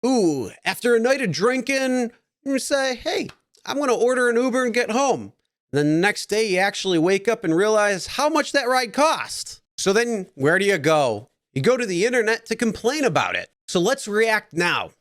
Ooh, after a night of drinking, you say, hey, I'm going to order an Uber and get home. The next day, you actually wake up and realize how much that ride cost. So then where do you go? You go to the internet to complain about it. So let's react now.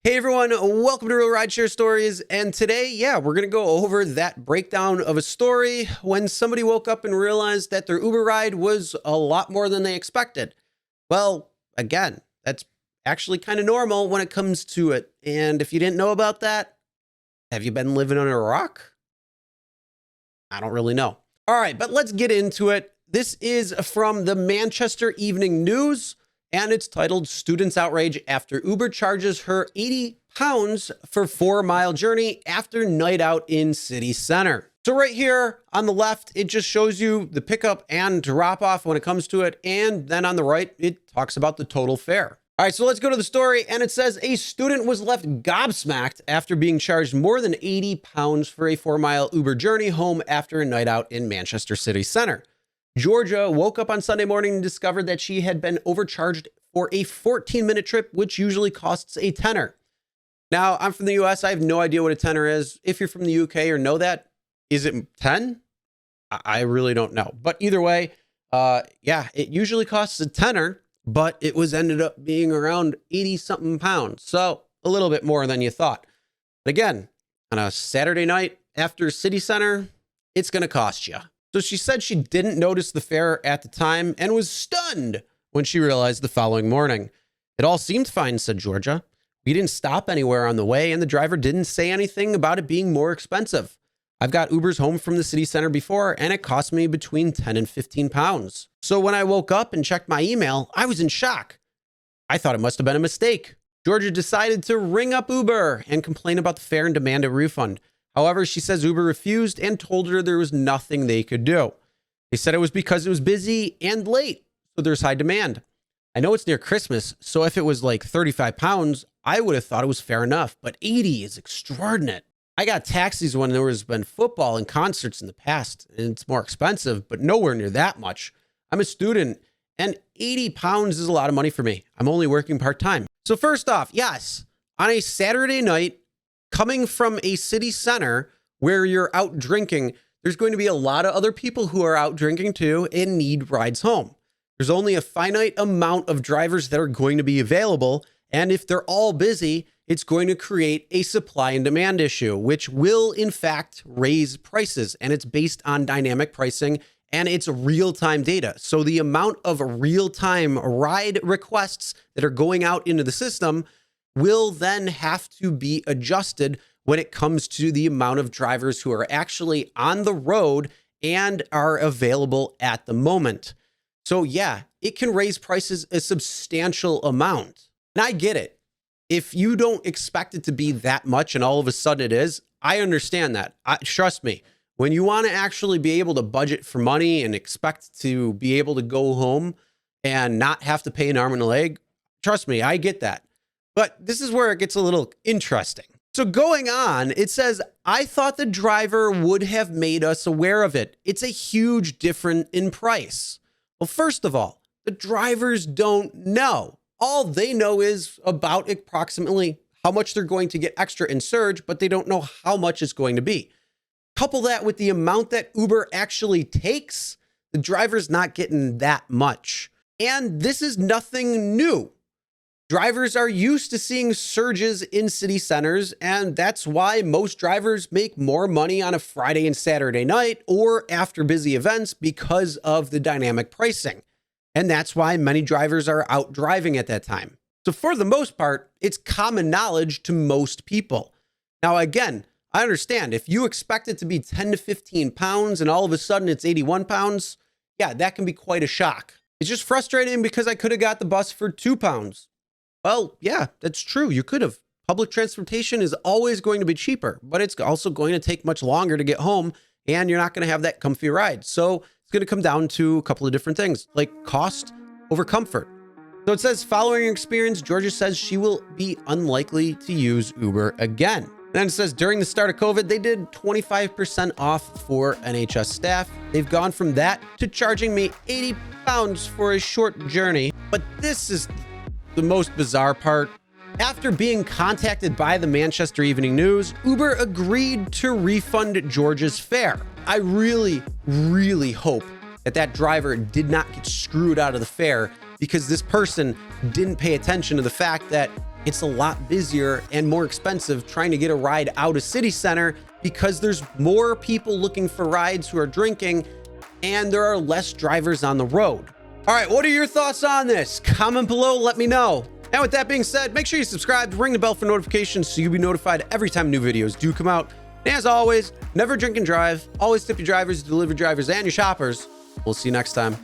Hey everyone, welcome to Real Rideshare Stories. And today, we're going to go over that breakdown of a story when somebody woke up and realized that their Uber ride was a lot more than they expected. Well, again, that's actually kind of normal when it comes to it. And if you didn't know about that, have you been living under a rock? I don't really know. All right, but let's get into it. This is from the Manchester Evening News. And it's titled, Students Outrage After Uber Charges Her £80 for 4-mile journey after night out in city center. So right here on the left, it just shows you the pickup and drop off when it comes to it. And then on the right, it talks about the total fare. All right, so let's go to the story. And it says a student was left gobsmacked after being charged more than £80 for a 4-mile Uber journey home after a night out in Manchester city center. Georgia woke up on Sunday morning and discovered that she had been overcharged for a 14-minute trip, which usually costs a tenner. Now, I'm from the US. I have no idea what a tenner is. If you're from the UK or know that, is it 10? I really don't know. But either way, it usually costs a tenner, but it was ended up being around 80-something pounds. So a little bit more than you thought. But again, on a Saturday night after city center, it's going to cost you. So she said she didn't notice the fare at the time and was stunned when she realized the following morning. It all seemed fine, said Georgia. We didn't stop anywhere on the way, and the driver didn't say anything about it being more expensive. I've got Ubers home from the city center before, and it cost me between 10 and 15 pounds. So when I woke up and checked my email, I was in shock. I thought it must have been a mistake. Georgia decided to ring up Uber and complain about the fare and demand a refund. However, she says Uber refused and told her there was nothing they could do. They said it was because it was busy and late, so there's high demand. I know it's near Christmas, so if it was like 35 pounds, I would have thought it was fair enough, but 80 is extraordinary. I got taxis when there was been football and concerts in the past, and it's more expensive, but nowhere near that much. I'm a student, and 80 pounds is a lot of money for me. I'm only working part-time. So first off, yes, on a Saturday night, coming from a city center where you're out drinking, there's going to be a lot of other people who are out drinking too and need rides home. There's only a finite amount of drivers that are going to be available. And if they're all busy, it's going to create a supply and demand issue, which will in fact raise prices. And it's based on dynamic pricing and it's real-time data. So the amount of real-time ride requests that are going out into the system will then have to be adjusted when it comes to the amount of drivers who are actually on the road and are available at the moment. So yeah, it can raise prices a substantial amount. And I get it. If you don't expect it to be that much and all of a sudden it is, I understand that. Trust me, when you want to actually be able to budget for money and expect to be able to go home and not have to pay an arm and a leg, trust me, I get that. But this is where it gets a little interesting. So going on, it says, I thought the driver would have made us aware of it. It's a huge difference in price. Well, first of all, the drivers don't know. All they know is about approximately how much they're going to get extra in surge, but they don't know how much it's going to be. Couple that with the amount that Uber actually takes, the driver's not getting that much. And this is nothing new. Drivers are used to seeing surges in city centers, and that's why most drivers make more money on a Friday and Saturday night or after busy events because of the dynamic pricing. And that's why many drivers are out driving at that time. So for the most part, it's common knowledge to most people. Now, again, I understand if you expect it to be 10 to 15 pounds and all of a sudden it's 81 pounds, yeah, that can be quite a shock. It's just frustrating because I could have got the bus for 2 pounds. Well, yeah, that's true. You could have. Public transportation is always going to be cheaper, but it's also going to take much longer to get home, and you're not going to have that comfy ride. So it's going to come down to a couple of different things, like cost over comfort. So it says, following her experience, Georgia says she will be unlikely to use Uber again. Then it says, during the start of COVID, they did 25% off for NHS staff. They've gone from that to charging me £80 for a short journey. But this is the most bizarre part. After being contacted by the Manchester Evening News, Uber agreed to refund George's fare. I really, really hope that that driver did not get screwed out of the fare, because this person didn't pay attention to the fact that it's a lot busier and more expensive trying to get a ride out of city center, because there's more people looking for rides who are drinking and there are less drivers on the road. All right, what are your thoughts on this? Comment below, let me know. And with that being said, make sure you subscribe, ring the bell for notifications so you'll be notified every time new videos do come out. And as always, never drink and drive. Always tip your drivers, delivery drivers, and your shoppers. We'll see you next time.